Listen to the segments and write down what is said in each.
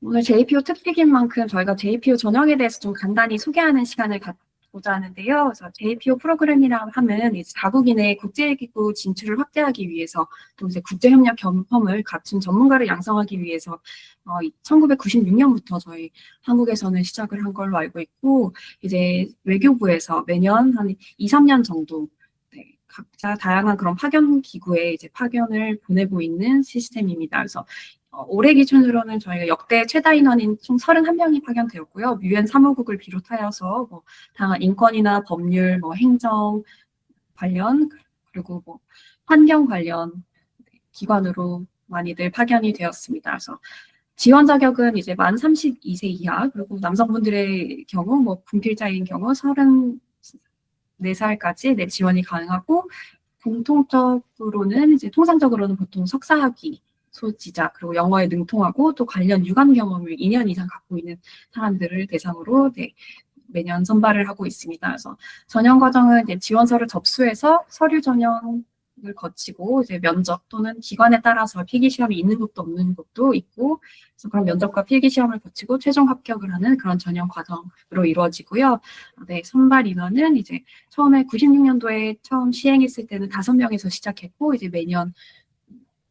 오늘 JPO 특집인 만큼 저희가 JPO 전형에 대해서 좀 간단히 소개하는 시간을 갖고자 하는데요. 그래서 JPO 프로그램이라 하면 이제 자국인의 국제기구 진출을 확대하기 위해서 또 이제 국제협력 경험을 갖춘 전문가를 양성하기 위해서 1996년부터 저희 한국에서는 시작을 한 걸로 알고 있고, 이제 외교부에서 매년 한 2, 3년 정도 각자 다양한 그런 파견 기구에 이제 파견을 보내고 있는 시스템입니다. 그래서 올해 기준으로는 저희가 역대 최다 인원인 총 31명이 파견되었고요. 유엔 사무국을 비롯하여서 뭐 다양한 인권이나 법률, 뭐 행정 관련, 그리고 뭐 환경 관련 기관으로 많이들 파견이 되었습니다. 그래서 지원 자격은 이제 만 32세 이하, 그리고 남성분들의 경우 뭐 분필자인 경우 34살까지 지원이 가능하고, 공통적으로는 이제 통상적으로는 보통 석사학위 소지자, 그리고 영어에 능통하고 또 관련 유관 경험을 2년 이상 갖고 있는 사람들을 대상으로 매년 선발을 하고 있습니다. 그래서 전형 과정은 이제 지원서를 접수해서 서류 전형을 거치고 이제 면접 또는 기관에 따라서 필기 시험이 있는 곳도 없는 곳도 있고, 그래서 그런 면접과 필기 시험을 거치고 최종 합격을 하는 그런 전형 과정으로 이루어지고요. 네, 선발 인원은 이제 처음에 96년도에 처음 시행했을 때는 5명에서 시작했고, 이제 매년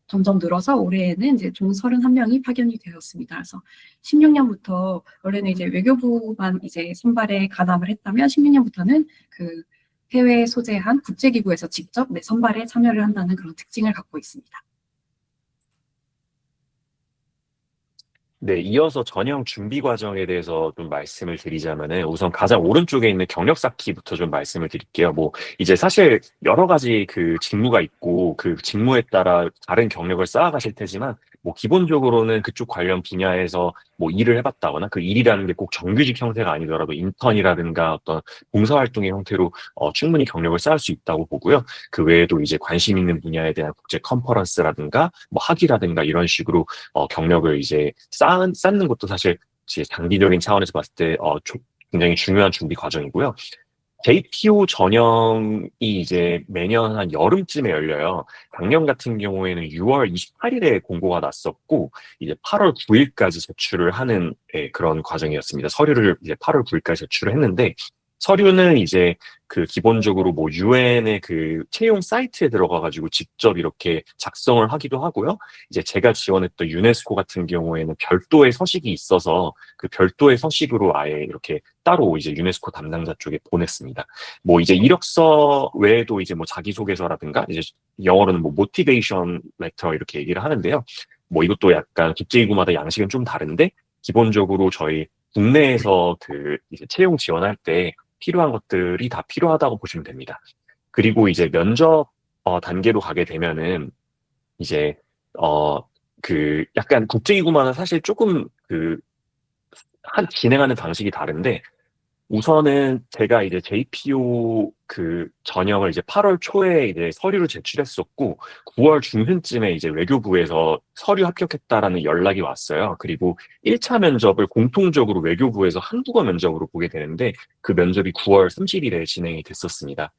점점 늘어서 올해에는 이제 총 31명이 파견이 되었습니다. 그래서 16년부터 원래는 이제 외교부만 이제 선발에 가담을 했다면 16년부터는 그 해외에 소재한 국제기구에서 직접 선발에 참여를 한다는 그런 특징을 갖고 있습니다. 네, 이어서 전형 준비 과정에 대해서 좀 말씀을 드리자면은 우선 가장 오른쪽에 있는 경력 쌓기부터 좀 말씀을 드릴게요. 뭐 이제 사실 여러 가지 그 직무가 있고 그 직무에 따라 다른 경력을 쌓아가실 테지만 뭐 기본적으로는 그쪽 관련 분야에서 뭐 일을 해봤다거나 그 일이라는 게 꼭 정규직 형태가 아니더라도 인턴이라든가 어떤 봉사활동의 형태로 충분히 경력을 쌓을 수 있다고 보고요. 그 외에도 이제 관심 있는 분야에 대한 국제 컨퍼런스라든가 뭐 학위라든가 이런 식으로 경력을 이제 쌓는 것도 사실 이제 장기적인 차원에서 봤을 때 굉장히 중요한 준비 과정이고요. JPO 전형이 이제 매년 한 여름쯤에 열려요. 작년 같은 경우에는 6월 28일에 공고가 났었고, 이제 8월 9일까지 제출을 하는 그런 과정이었습니다. 서류를 이제 8월 9일까지 제출을 했는데, 서류는 이제 그 기본적으로 뭐 유엔의 그 채용 사이트에 들어가가지고 직접 이렇게 작성을 하기도 하고요. 이제 제가 지원했던 유네스코 같은 경우에는 별도의 서식이 있어서 그 별도의 서식으로 아예 이렇게 따로 이제 유네스코 담당자 쪽에 보냈습니다. 뭐 이제 이력서 외에도 이제 뭐 자기소개서라든가 이제 영어로는 뭐 모티베이션 레터 이렇게 얘기를 하는데요. 뭐 이것도 약간 국제기구마다 양식은 좀 다른데 기본적으로 저희 국내에서 그 이제 채용 지원할 때 필요한 것들이 다 필요하다고 보시면 됩니다. 그리고 이제 면접 단계로 가게 되면은 이제 그 약간 국제기구마다 사실 조금 진행하는 방식이 다른데, 우선은 제가 이제 JPO 그 전형을 이제 8월 초에 이제 서류를 제출했었고 9월 중순쯤에 이제 외교부에서 서류 합격했다라는 연락이 왔어요. 그리고 1차 면접을 공통적으로 외교부에서 한국어 면접으로 보게 되는데 그 면접이 9월 30일에 진행이 됐었습니다.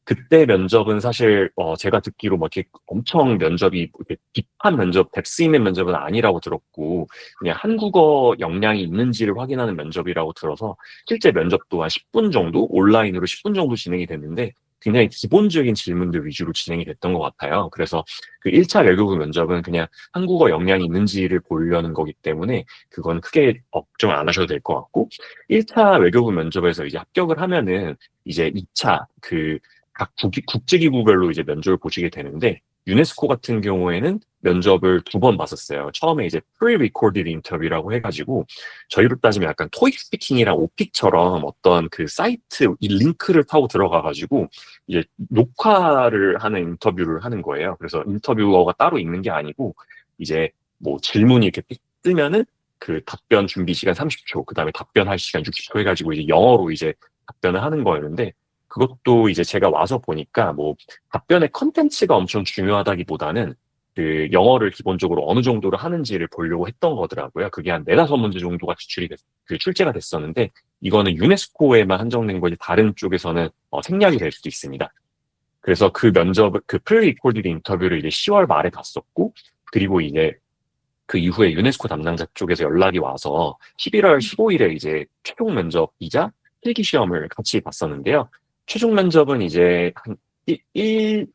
그때 면접은 사실 제가 듣기로 뭐 이렇게 엄청 면접이 이렇게 딥한 면접, 뎁스 있는 면접은 아니라고 들었고 그냥 한국어 역량이 있는지를 확인하는 면접이라고 들어서 실제 면접도 한 10분 정도 온라인으로 10분 정도 진행이 됐는데 굉장히 기본적인 질문들 위주로 진행이 됐던 것 같아요. 그래서 그 1차 외교부 면접은 그냥 한국어 역량이 있는지를 보려는 거기 때문에 그건 크게 걱정 안 하셔도 될 것 같고, 1차 외교부 면접에서 이제 합격을 하면은 이제 2차 각 국제기구별로 이제 면접을 보시게 되는데, 유네스코 같은 경우에는 면접을 2번 봤었어요. 처음에 이제 pre-recorded interview라고 해가지고 저희로 따지면 약간 토익 스피킹이랑 오픽처럼 어떤 그 사이트 이 링크를 타고 들어가가지고 이제 녹화를 하는 인터뷰를 하는 거예요. 그래서 인터뷰어가 따로 있는 게 아니고 이제 뭐 질문이 이렇게 뜨면은 그 답변 준비 시간 30초, 그 다음에 답변할 시간 60초 해가지고 이제 영어로 이제 답변을 하는 거였는데, 그것도 이제 제가 와서 보니까 뭐 답변의 컨텐츠가 엄청 중요하다기보다는 그 영어를 기본적으로 어느 정도로 하는지를 보려고 했던 거더라고요. 그게 한 네다섯 문제 정도가 출제가 됐었는데, 이거는 유네스코에만 한정된 거지 다른 쪽에서는 생략이 될 수도 있습니다. 그래서 그 면접, 그 프리-리코디드 인터뷰를 이제 10월 말에 봤었고, 그리고 이제 그 이후에 유네스코 담당자 쪽에서 연락이 와서 11월 15일에 이제 최종 면접이자 필기 시험을 같이 봤었는데요. 최종 면접은 이제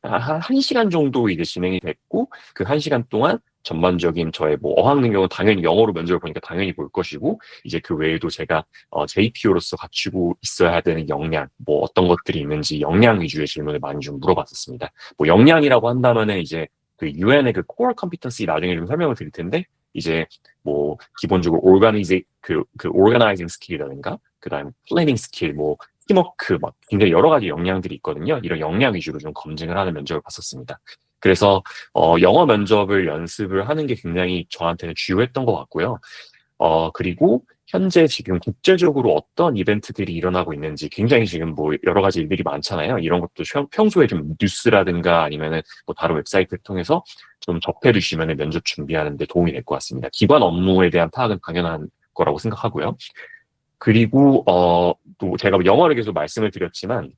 한 시간 정도 이제 진행이 됐고, 그 한 시간 동안 전반적인 저의 뭐 어학 능력은 당연히 영어로 면접을 보니까 당연히 볼 것이고, 이제 그 외에도 제가 JPO로서 갖추고 있어야 되는 역량, 뭐 어떤 것들이 있는지 역량 위주의 질문을 많이 좀 물어봤었습니다. 뭐 역량이라고 한다면은 이제 그 UN의 그 core competency 나중에 좀 설명을 드릴 텐데, 이제 뭐 기본적으로 organizing 스킬이라든가, 그다음 플래닝 스킬, 뭐 팀워크, 막 굉장히 여러 가지 역량들이 있거든요. 이런 역량 위주로 좀 검증을 하는 면접을 봤었습니다. 그래서 영어 면접을 연습을 하는 게 굉장히 저한테는 주요했던 것 같고요. 그리고 현재 지금 국제적으로 어떤 이벤트들이 일어나고 있는지, 굉장히 지금 뭐 여러 가지 일들이 많잖아요. 이런 것도 평소에 좀 뉴스라든가 아니면은 뭐 다른 웹사이트를 통해서 좀 접해 두시면 면접 준비하는 데 도움이 될 것 같습니다. 기관 업무에 대한 파악은 당연한 거라고 생각하고요. 그리고 또 제가 영어를 계속 말씀을 드렸지만,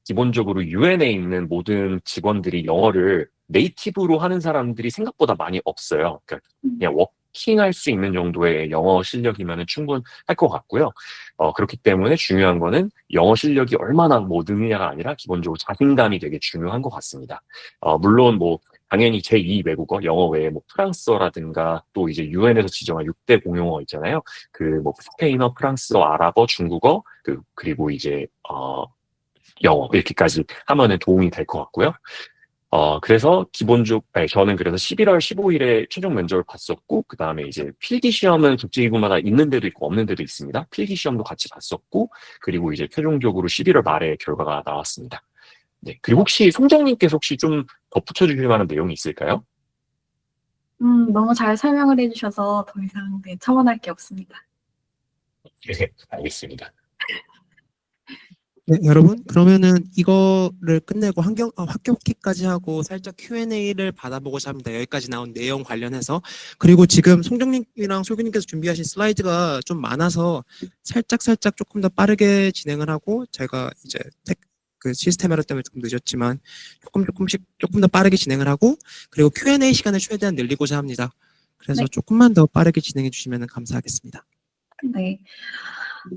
기본적으로 UN에 있는 모든 직원들이 영어를 네이티브로 하는 사람들이 생각보다 많이 없어요. 그러니까 그냥 워킹할 수 있는 정도의 영어 실력이면 충분할 것 같고요. 그렇기 때문에 중요한 거는 영어 실력이 얼마나 뭐 느느냐가 아니라 기본적으로 자신감이 되게 중요한 것 같습니다. 물론 뭐 당연히 제2 외국어, 영어 외에 뭐 프랑스어라든가, 또 이제 UN에서 지정한 6대 공용어 있잖아요. 그 뭐 스페인어, 프랑스어, 아랍어, 중국어, 그리고 이제 영어 이렇게까지 하면은 도움이 될 것 같고요. 그래서 저는 그래서 11월 15일에 최종 면접을 봤었고, 그 다음에 이제 필기 시험은 국제기구마다 있는 데도 있고 없는 데도 있습니다. 필기 시험도 같이 봤었고, 그리고 이제 최종적으로 11월 말에 결과가 나왔습니다. 네. 그리고 혹시 송정님께서 혹시 좀 덧붙여 주실 만한 내용이 있을까요? 너무 잘 설명을 해주셔서 더 이상 네, 첨언할 게 없습니다. 네, 알겠습니다. 네, 여러분, 그러면은 이거를 끝내고 합격기까지 하고 살짝 Q&A를 받아보고자 합니다. 여기까지 나온 내용 관련해서. 그리고 지금 송정님이랑 솔기님께서 준비하신 슬라이드가 좀 많아서 살짝 조금 더 빠르게 진행을 하고, 제가 이제 그 시스템 에러 때문에 조금 늦었지만 조금 더 빠르게 진행을 하고, 그리고 Q&A 시간을 최대한 늘리고자 합니다. 그래서 네. 조금만 더 빠르게 진행해 주시면 감사하겠습니다. 네.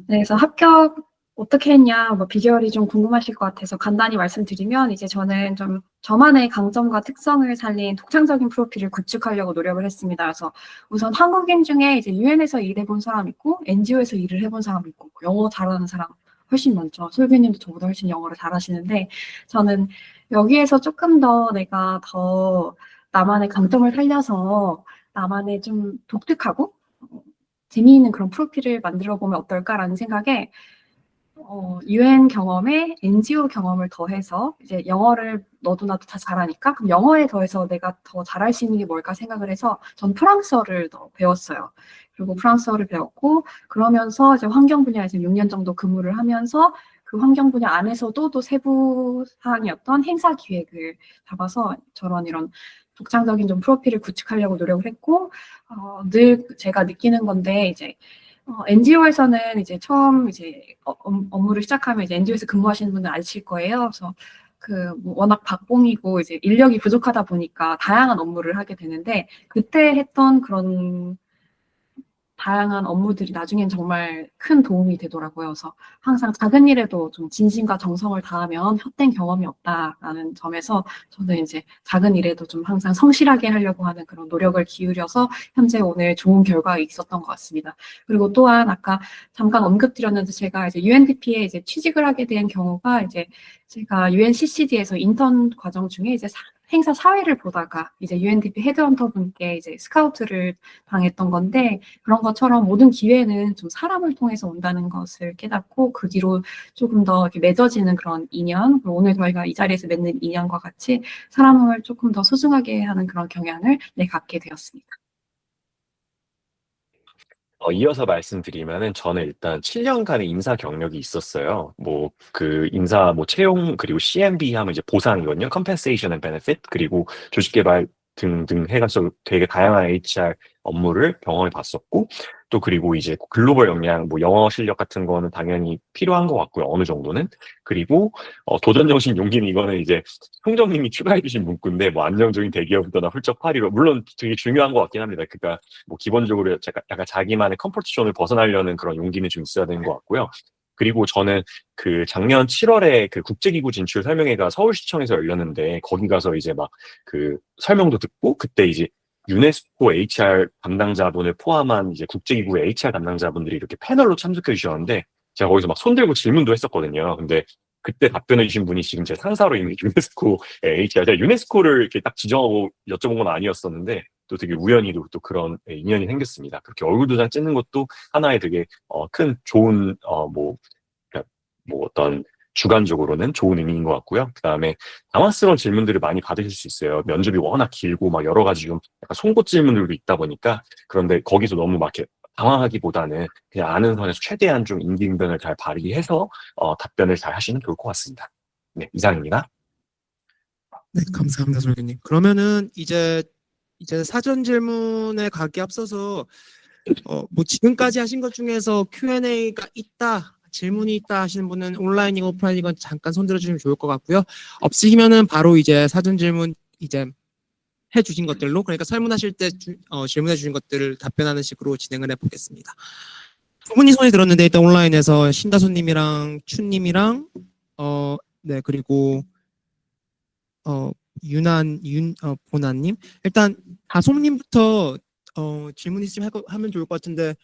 그래서 합격 어떻게 했냐, 뭐 비결이 좀 궁금하실 것 같아서 간단히 말씀드리면, 이제 저는 좀 저만의 강점과 특성을 살린 독창적인 프로필을 구축하려고 노력을 했습니다. 그래서 우선 한국인 중에 이제 유엔에서 일해본 사람 있고, NGO에서 일을 해본 사람 있고, 영어 잘하는 사람 훨씬 많죠. 솔비님도 저보다 훨씬 영어를 잘하시는데, 저는 여기에서 조금 더 내가 더 나만의 강점을 살려서 나만의 좀 독특하고 재미있는 그런 프로필을 만들어 보면 어떨까라는 생각에 UN 경험에 NGO 경험을 더해서, 이제 영어를 너도 나도 다 잘하니까 그럼 영어에 더해서 내가 더 잘할 수 있는 게 뭘까 생각을 해서 전 프랑스어를 더 배웠어요. 그리고 프랑스어를 배웠고, 그러면서 이제 환경 분야에서 6년 정도 근무를 하면서 그 환경 분야 안에서도 또 세부 사항이었던 행사 기획을 잡아서 저런 이런 독창적인 좀 프로필을 구축하려고 노력을 했고, 늘 제가 느끼는 건데, 이제 NGO에서는 이제 처음 이제 업무를 시작하면 이제 NGO에서 근무하시는 분들 아실 거예요. 그래서 뭐 워낙 박봉이고 이제 인력이 부족하다 보니까 다양한 업무를 하게 되는데, 그때 했던 그런 다양한 업무들이 나중엔 정말 큰 도움이 되더라고요. 그래서 항상 작은 일에도 좀 진심과 정성을 다하면 헛된 경험이 없다라는 점에서 저는 이제 작은 일에도 좀 항상 성실하게 하려고 하는 그런 노력을 기울여서 현재 오늘 좋은 결과가 있었던 것 같습니다. 그리고 또한 아까 잠깐 언급드렸는데, 제가 이제 UNDP에 이제 취직을 하게 된 경우가, 이제 제가 UNCCD에서 인턴 과정 중에 이제 행사 사회를 보다가 이제 UNDP 헤드헌터 분께 이제 스카우트를 당했던 건데, 그런 것처럼 모든 기회는 좀 사람을 통해서 온다는 것을 깨닫고, 그 뒤로 조금 더 이렇게 맺어지는 그런 인연, 그리고 오늘 저희가 이 자리에서 맺는 인연과 같이 사람을 조금 더 소중하게 하는 그런 경향을 갖게 되었습니다. 이어서 말씀드리면은 저는 일단 7년간의 인사 경력이 있었어요. 뭐 그 인사 뭐 채용 그리고 CMB 하면 이제 보상이거든요. Compensation and Benefit. 그리고 조직개발 등등 해가지고 되게 다양한 HR 업무를 경험해 봤었고, 또 그리고 이제 글로벌 역량, 뭐 영어 실력 같은 거는 당연히 필요한 것 같고요. 어느 정도는. 그리고 도전정신 용기는 이거는 이제 총정님이 추가해 주신 문구인데, 뭐 안정적인 대기업이거나 훌쩍 파리로, 물론 되게 중요한 것 같긴 합니다. 그러니까 뭐 기본적으로 약간 자기만의 컴포트 존을 벗어나려는 그런 용기는 좀 있어야 되는 것 같고요. 그리고 저는 그 작년 7월에 그 국제기구 진출 설명회가 서울시청에서 열렸는데, 거기 가서 이제 막 그 설명도 듣고, 그때 이제 유네스코 HR 담당자분을 포함한 이제 국제기구의 HR 담당자분들이 이렇게 패널로 참석해 주셨는데, 제가 거기서 막 손들고 질문도 했었거든요. 근데 그때 답변해 주신 분이 지금 제 상사로 있는 유네스코의 HR, 제가 유네스코를 이렇게 딱 지정하고 여쭤본 건 아니었었는데, 또 되게 우연히도 또 그런 인연이 생겼습니다. 그렇게 얼굴 도장 찍는 것도 하나의 되게 큰 좋은 그러니까 뭐 어떤 주관적으로는 좋은 의미인 것 같고요. 그다음에 당황스러운 질문들을 많이 받으실 수 있어요. 면접이 워낙 길고 막 여러 가지 좀 약간 송곳 질문들도 있다 보니까. 그런데 거기서 너무 막 이렇게 당황하기보다는 그냥 아는 선에서 최대한 좀 임기응변을 잘 발휘해서 답변을 잘 하시면 좋을 것 같습니다. 네, 이상입니다. 네, 감사합니다, 설교님. 그러면은 이제 사전 질문에 가기 앞서서 뭐 지금까지 하신 것 중에서 Q&A가 있다, 질문이 있다 하시는 분은 온라인이고 오프라인이건 잠깐 손들어 주시면 좋을 것 같고요. 없으시면은 바로 이제 사전 질문 이제 해 주신 것들로, 그러니까 설문하실 때 질문해 주신 것들을 답변하는 식으로 진행을 해 보겠습니다. 두 분이 손이 들었는데, 일단 온라인에서 신다소님이랑 춘님이랑 네, 그리고 보나님, 일단 다솜님부터 질문 있으면 하면 좋을 것 같은데,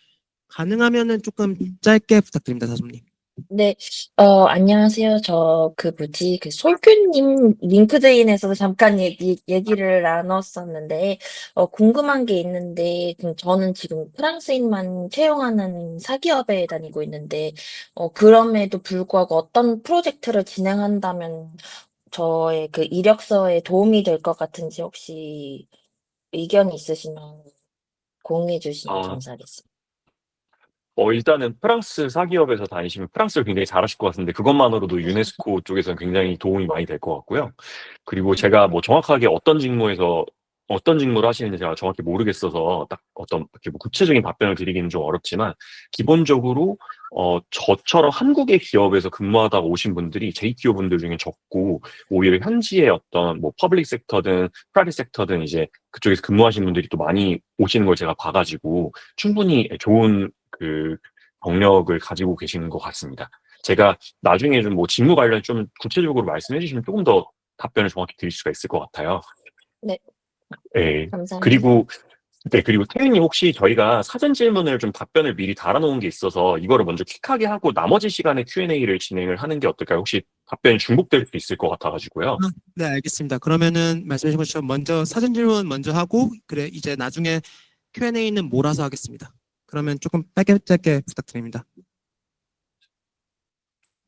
가능하면은 조금 짧게 부탁드립니다, 다솜님. 네, 안녕하세요. 솔규님 링크드인에서도 잠깐 얘기를 나눴었는데, 궁금한 게 있는데, 저는 지금 프랑스인만 채용하는 사기업에 다니고 있는데, 그럼에도 불구하고 어떤 프로젝트를 진행한다면 저의 그 이력서에 도움이 될 것 같은지 혹시 의견이 있으시면 공유해 주시면 아, 감사하겠습니다. 일단은 프랑스 사기업에서 다니시면 프랑스를 굉장히 잘하실 것 같은데, 그것만으로도 유네스코 쪽에서는 굉장히 도움이 많이 될 것 같고요. 그리고 제가 뭐 정확하게 어떤 직무를 하시는지 제가 정확히 모르겠어서 딱 어떤 이렇게 뭐 구체적인 답변을 드리기는 좀 어렵지만, 기본적으로 저처럼 한국의 기업에서 근무하다가 오신 분들이 JTO 분들 중에 적고, 오히려 현지의 어떤 뭐 퍼블릭 섹터든 프라이빗 섹터든 이제 그쪽에서 근무하시는 분들이 또 많이 오시는 걸 제가 봐가지고 충분히 좋은 그 경력을 가지고 계시는 것 같습니다. 제가 나중에 좀 뭐 직무 관련 좀 구체적으로 말씀해 주시면 조금 더 답변을 정확히 드릴 수가 있을 것 같아요. 네, 네. 감사합니다. 그리고 네, 그리고 태윤님, 혹시 저희가 사전 질문을 좀 답변을 미리 달아놓은 게 있어서 이거를 먼저 퀵하게 하고 나머지 시간에 Q&A를 진행을 하는 게 어떨까요? 혹시 답변이 중복될 수 있을 것 같아가지고요. 네, 알겠습니다. 그러면은 말씀해 주신 것처럼 먼저 사전 질문 먼저 하고, 그래 이제 나중에 Q&A는 몰아서 하겠습니다. 그러면 조금 짧게 부탁드립니다.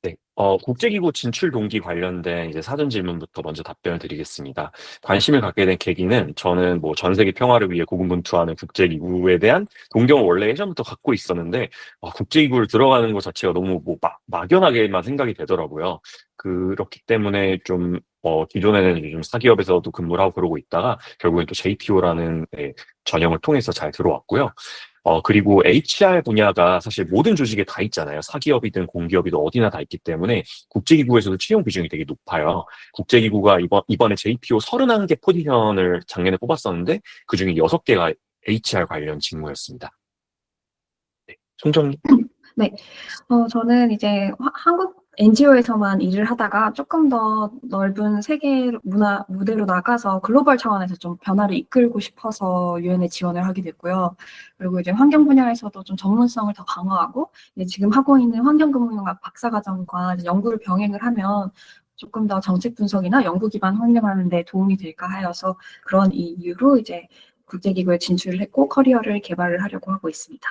네, 국제기구 진출 동기 관련된 이제 사전 질문부터 먼저 답변을 드리겠습니다. 관심을 갖게 된 계기는, 저는 뭐 전 세계 평화를 위해 고군분투하는 국제기구에 대한 동경을 원래 예전부터 갖고 있었는데, 국제기구를 들어가는 것 자체가 너무 뭐 막연하게만 생각이 되더라고요. 그렇기 때문에 좀 기존에는 요즘 사기업에서도 근무를 하고 그러고 있다가 결국엔 또 JPO라는 전형을 통해서 잘 들어왔고요. 그리고 HR 분야가 사실 모든 조직에 다 있잖아요. 사기업이든 공기업이든 어디나 다 있기 때문에 국제기구에서도 채용 비중이 되게 높아요. 국제기구가 이번에 JPO 31개 포지션을 작년에 뽑았었는데, 그중에 6개가 HR 관련 직무였습니다. 네, 총정님. 네. 저는 이제 한국 NGO에서만 일을 하다가 조금 더 넓은 세계 문화 무대로 나가서 글로벌 차원에서 좀 변화를 이끌고 싶어서 유엔에 지원을 하게 됐고요. 그리고 이제 환경 분야에서도 좀 전문성을 더 강화하고, 이제 지금 하고 있는 환경금융학 박사과정과 이제 연구를 병행을 하면 조금 더 정책 분석이나 연구 기반 환경하는 데 도움이 될까 하여서, 그런 이유로 이제 국제기구에 진출을 했고 커리어를 개발을 하려고 하고 있습니다.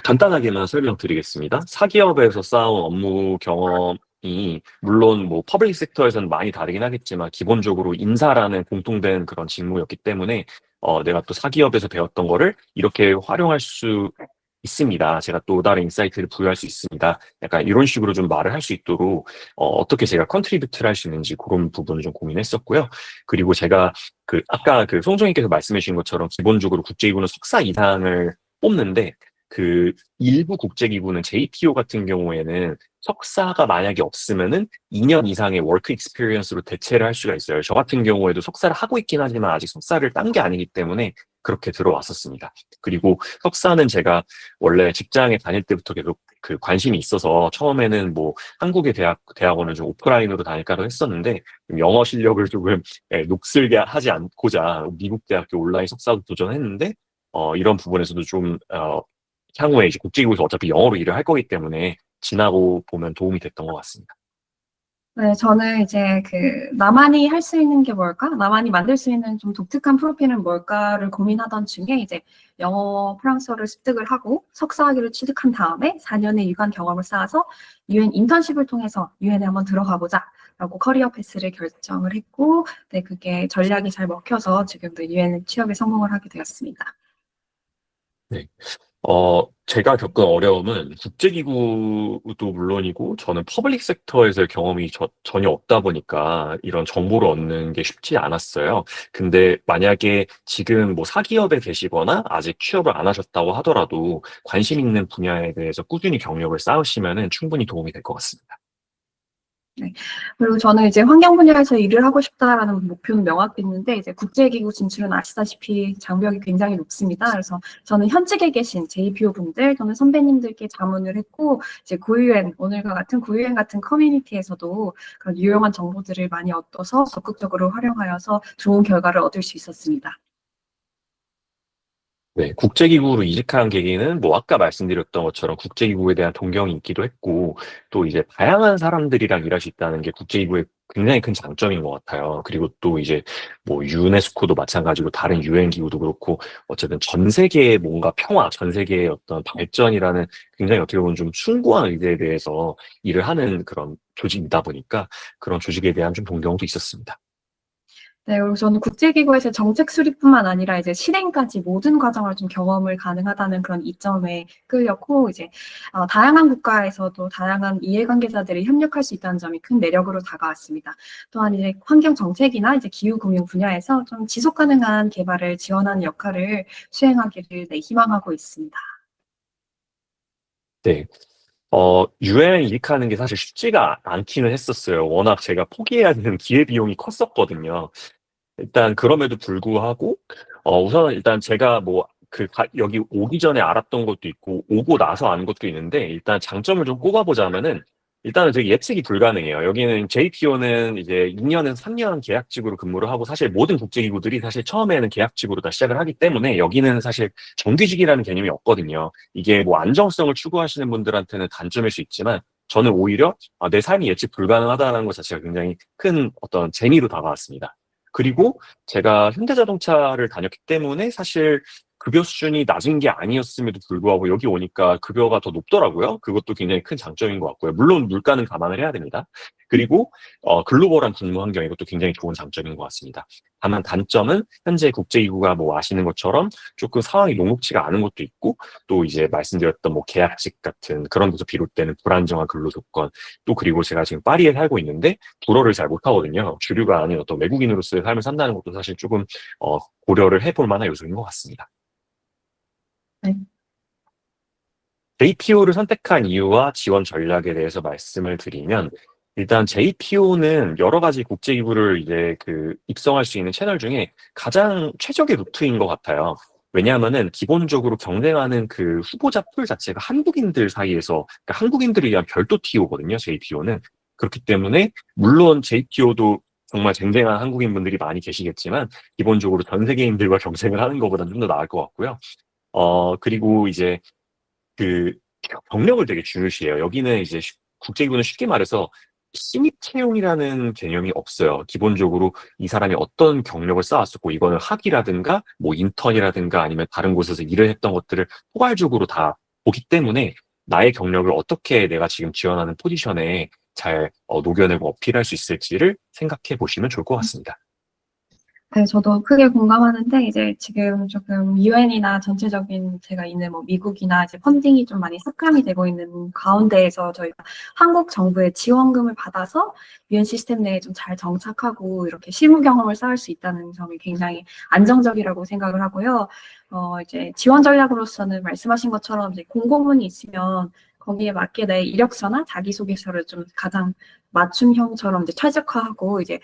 간단하게만 설명드리겠습니다. 사기업에서 쌓아온 업무 경험이 물론 뭐 퍼블릭 섹터에서는 많이 다르긴 하겠지만, 기본적으로 인사라는 공통된 그런 직무였기 때문에 내가 또 사기업에서 배웠던 거를 이렇게 활용할 수 있습니다. 제가 또 다른 인사이트를 부여할 수 있습니다. 약간 이런 식으로 좀 말을 할 수 있도록 어떻게 제가 컨트리뷰트를 할 수 있는지 그런 부분을 좀 고민했었고요. 그리고 제가 아까 송정님께서 말씀해 주신 것처럼 기본적으로 국제기구는 석사 이상을 뽑는데 일부 국제기구는 JPO 같은 경우에는 석사가 만약에 없으면은 2년 이상의 워크 익스피리언스로 대체를 할 수가 있어요. 저 같은 경우에도 석사를 하고 있긴 하지만 아직 석사를 딴 게 아니기 때문에 그렇게 들어왔었습니다. 그리고 석사는 제가 원래 직장에 다닐 때부터 계속 관심이 있어서 처음에는 뭐 한국의 대학원을 좀 오프라인으로 다닐까도 했었는데 영어 실력을 조금 녹슬게 하지 않고자 미국 대학교 온라인 석사도 도전했는데 이런 부분에서도 좀 향후에 이제 국제기구에서 어차피 영어로 일을 할 거기 때문에 지나고 보면 도움이 됐던 것 같습니다. 네, 저는 이제 나만이 할 수 있는 게 뭘까? 나만이 만들 수 있는 좀 독특한 프로필은 뭘까를 고민하던 중에 이제 영어, 프랑스어를 습득을 하고 석사학위를 취득한 다음에 4년의 유관 경험을 쌓아서 UN 인턴십을 통해서 UN에 한번 들어가 보자 라고 커리어 패스를 결정을 했고, 네, 그게 전략이 잘 먹혀서 지금도 UN 취업에 성공을 하게 되었습니다. 네. 제가 겪은 어려움은 국제기구도 물론이고 저는 퍼블릭 섹터에서의 경험이 전혀 없다 보니까 이런 정보를 얻는 게 쉽지 않았어요. 근데 만약에 지금 뭐 사기업에 계시거나 아직 취업을 안 하셨다고 하더라도 관심 있는 분야에 대해서 꾸준히 경력을 쌓으시면은 충분히 도움이 될 것 같습니다. 네. 그리고 저는 이제 환경 분야에서 일을 하고 싶다라는 목표는 명확히 있는데, 이제 국제기구 진출은 아시다시피 장벽이 굉장히 높습니다. 그래서 저는 현직에 계신 JPO 분들 또는 선배님들께 자문을 했고, 이제 고유엔, 오늘과 같은 고유엔 같은 커뮤니티에서도 그런 유용한 정보들을 많이 얻어서 적극적으로 활용하여서 좋은 결과를 얻을 수 있었습니다. 네, 국제기구로 이직한 계기는 뭐 아까 말씀드렸던 것처럼 국제기구에 대한 동경이 있기도 했고 또 이제 다양한 사람들이랑 일할 수 있다는 게 국제기구의 굉장히 큰 장점인 것 같아요. 그리고 또 이제 뭐 유네스코도 마찬가지로 다른 유엔 기구도 그렇고 어쨌든 전 세계의 뭔가 평화, 전 세계의 어떤 발전이라는 굉장히 어떻게 보면 좀 숭고한 의제에 대해서 일을 하는 그런 조직이다 보니까 그런 조직에 대한 좀 동경도 있었습니다. 네, 그리고 저는 국제기구에서 정책 수립뿐만 아니라 이제 실행까지 모든 과정을 좀 경험을 가능하다는 그런 이점에 끌렸고, 이제 다양한 국가에서도 다양한 이해관계자들이 협력할 수 있다는 점이 큰 매력으로 다가왔습니다. 또한 이제 환경 정책이나 이제 기후금융 분야에서 좀 지속 가능한 개발을 지원하는 역할을 수행하기를 희망하고 있습니다. 네. 유엔 이직하는 게 사실 쉽지가 않기는 했었어요. 워낙 제가 포기해야 되는 기회비용이 컸었거든요. 일단 그럼에도 불구하고 우선 일단 제가 뭐 여기 오기 전에 알았던 것도 있고 오고 나서 아는 것도 있는데 일단 장점을 좀 꼽아보자면은 일단은 되게 예측이 불가능해요. 여기는 JPO는 이제 2년에서 3년 계약직으로 근무를 하고 사실 모든 국제기구들이 사실 처음에는 계약직으로 다 시작을 하기 때문에 여기는 사실 정규직이라는 개념이 없거든요. 이게 뭐 안정성을 추구하시는 분들한테는 단점일 수 있지만 저는 오히려 내 삶이 예측 불가능하다는 것 자체가 굉장히 큰 어떤 재미로 다가왔습니다. 그리고 제가 현대자동차를 다녔기 때문에 사실 급여 수준이 낮은 게 아니었음에도 불구하고 여기 오니까 급여가 더 높더라고요. 그것도 굉장히 큰 장점인 것 같고요. 물론 물가는 감안을 해야 됩니다. 그리고 글로벌한 근무 환경 이것도 굉장히 좋은 장점인 것 같습니다. 다만 단점은 현재 국제기구가 뭐 아시는 것처럼 조금 상황이 녹록지가 않은 것도 있고 또 이제 말씀드렸던 뭐 계약직 같은 그런 데서 비롯되는 불안정한 근로 조건 또 그리고 제가 지금 파리에 살고 있는데 불어를 잘 못하거든요. 주류가 아닌 어떤 외국인으로서의 삶을 산다는 것도 사실 조금 고려를 해볼 만한 요소인 것 같습니다. 네. JPO를 선택한 이유와 지원 전략에 대해서 말씀을 드리면 일단 JPO는 여러 가지 국제기구를 이제 입성할 수 있는 채널 중에 가장 최적의 루트인 것 같아요. 왜냐하면은 기본적으로 경쟁하는 후보자 풀 자체가 한국인들 사이에서 그러니까 한국인들을 위한 별도 TO거든요. JPO는 그렇기 때문에 물론 JPO도 정말 쟁쟁한 한국인분들이 많이 계시겠지만 기본적으로 전 세계인들과 경쟁을 하는 것보다는 좀 더 나을 것 같고요. 그리고 이제 그 경력을 되게 중요시해요. 여기는 이제 국제기구는 쉽게 말해서 신입 채용이라는 개념이 없어요. 기본적으로 이 사람이 어떤 경력을 쌓았었고 이거는 학위라든가 뭐 인턴이라든가 아니면 다른 곳에서 일을 했던 것들을 포괄적으로 다 보기 때문에 나의 경력을 어떻게 내가 지금 지원하는 포지션에 잘 녹여내고 어필할 수 있을지를 생각해 보시면 좋을 것 같습니다. 네, 저도 크게 공감하는데, 이제 지금 조금 유엔이나 전체적인 제가 있는 뭐 미국이나 이제 펀딩이 좀 많이 삭감이 되고 있는 가운데에서 저희가 한국 정부의 지원금을 받아서 유엔 시스템 내에 좀 잘 정착하고 이렇게 실무 경험을 쌓을 수 있다는 점이 굉장히 안정적이라고 생각을 하고요. 이제 지원 전략으로서는 말씀하신 것처럼 이제 공고문이 있으면 거기에 맞게 내 이력서나 자기소개서를 좀 가장 맞춤형처럼 이제 최적화하고 이제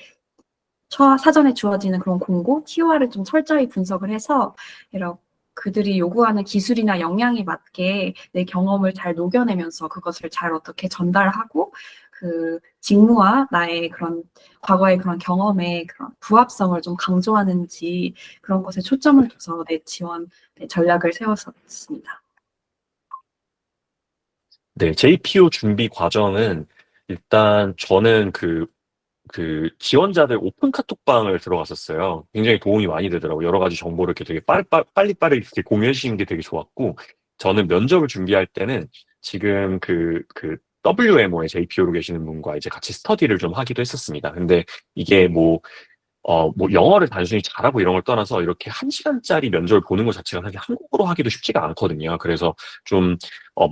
사전에 주어지는 그런 공고, TOR을 좀 철저히 분석을 해서 이런 그들이 요구하는 기술이나 역량에 맞게 내 경험을 잘 녹여내면서 그것을 잘 어떻게 전달하고 그 직무와 나의 그런 과거의 그런 경험의 그런 부합성을 좀 강조하는지 그런 것에 초점을 둬서 내 지원 전략을 세웠었습니다. 네, JPO 준비 과정은 일단 저는 그 지원자들 오픈 카톡방을 들어갔었어요. 굉장히 도움이 많이 되더라고요. 여러 가지 정보를 이렇게 되게 빨리빨리 이렇게 공유해 주시는 게 되게 좋았고, 저는 면접을 준비할 때는 지금 그 WMO의 JPO로 계시는 분과 이제 같이 스터디를 좀 하기도 했었습니다. 근데 이게 뭐 영어를 단순히 잘하고 이런 걸 떠나서 이렇게 1시간짜리 면접을 보는 것 자체가 사실 한국어로 하기도 쉽지가 않거든요. 그래서 좀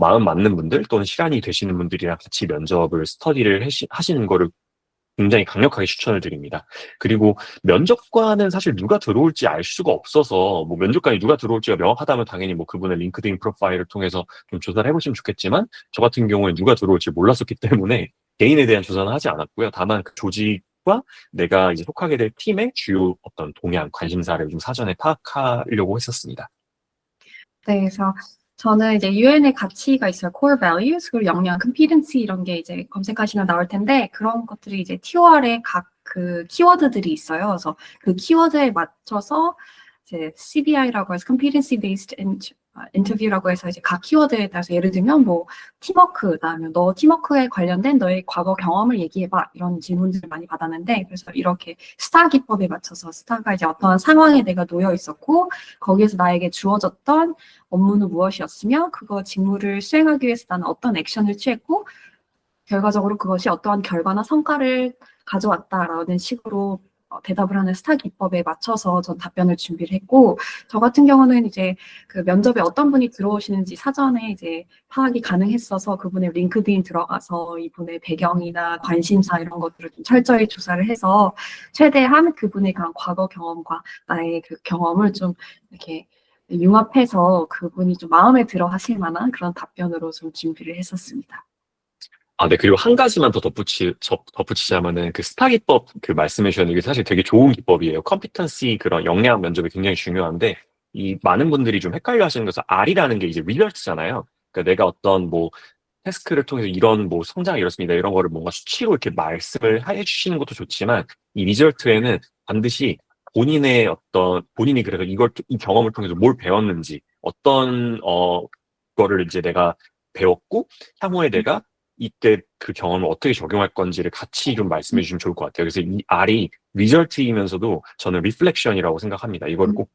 마음 맞는 분들 또는 시간이 되시는 분들이랑 같이 면접을 스터디를 하시는 거를 굉장히 강력하게 추천을 드립니다. 그리고 면접관은 사실 누가 들어올지 알 수가 없어서 뭐 면접관이 누가 들어올지가 명확하다면 당연히 뭐 그분의 링크드인 프로파일을 통해서 좀 조사를 해보시면 좋겠지만 저 같은 경우에 누가 들어올지 몰랐었기 때문에 개인에 대한 조사는 하지 않았고요. 다만 그 조직과 내가 이제 속하게 될 팀의 주요 어떤 동향, 관심사를 좀 사전에 파악하려고 했었습니다. 네, 그래서 저는 이제 유엔의 가치가 있어요. core values, 그리고 역량, competency 이런 게 이제 검색하시면 나올 텐데 그런 것들이 이제 TOR에 각 그 키워드들이 있어요. 그래서 그 키워드에 맞춰서 이제 CBI라고 해서 competency based interview라고 해서 이제 각 키워드에 따라서 예를 들면 뭐 팀워크, 그다음에 너 팀워크에 관련된 너의 과거 경험을 얘기해봐 이런 질문들을 많이 받았는데 그래서 이렇게 스타 기법에 맞춰서 스타가 이제 어떤 상황에 내가 놓여 있었고 거기에서 나에게 주어졌던 업무는 무엇이었으며 그거 직무를 수행하기 위해서 나는 어떤 액션을 취했고 결과적으로 그것이 어떠한 결과나 성과를 가져왔다라는 식으로 대답을 하는 스타 기법에 맞춰서 전 답변을 준비를 했고 저 같은 경우는 이제 그 면접에 어떤 분이 들어오시는지 사전에 이제 파악이 가능했어서 그분의 링크드인 들어가서 이분의 배경이나 관심사 이런 것들을 좀 철저히 조사를 해서 최대한 그분의 그런 과거 경험과 나의 그 경험을 좀 이렇게 융합해서 그분이 좀 마음에 들어 하실 만한 그런 답변으로 좀 준비를 했었습니다. 아, 네. 그리고 한 가지만 더 덧붙이자면은 그 스타 기법 그 말씀해 주셨는데 이게 사실 되게 좋은 기법이에요. 컴피턴시 그런 역량 면접이 굉장히 중요한데 이 많은 분들이 좀 헷갈려 하시는 것은 R이라는 게 이제 리절트잖아요. 그러니까 내가 어떤 뭐 태스크를 통해서 이런 뭐 성장이 이렇습니다. 이런 거를 뭔가 수치로 이렇게 말씀을 해 주시는 것도 좋지만 이 리절트에는 반드시 본인이 그래서 이 경험을 통해서 뭘 배웠는지 어떤 거를 이제 내가 배웠고 향후에 내가 이때 그 경험을 어떻게 적용할 건지를 같이 좀 말씀해 주시면 좋을 것 같아요. 그래서 이 R이 리절트이면서도 저는 리플렉션이라고 생각합니다. 이거를 꼭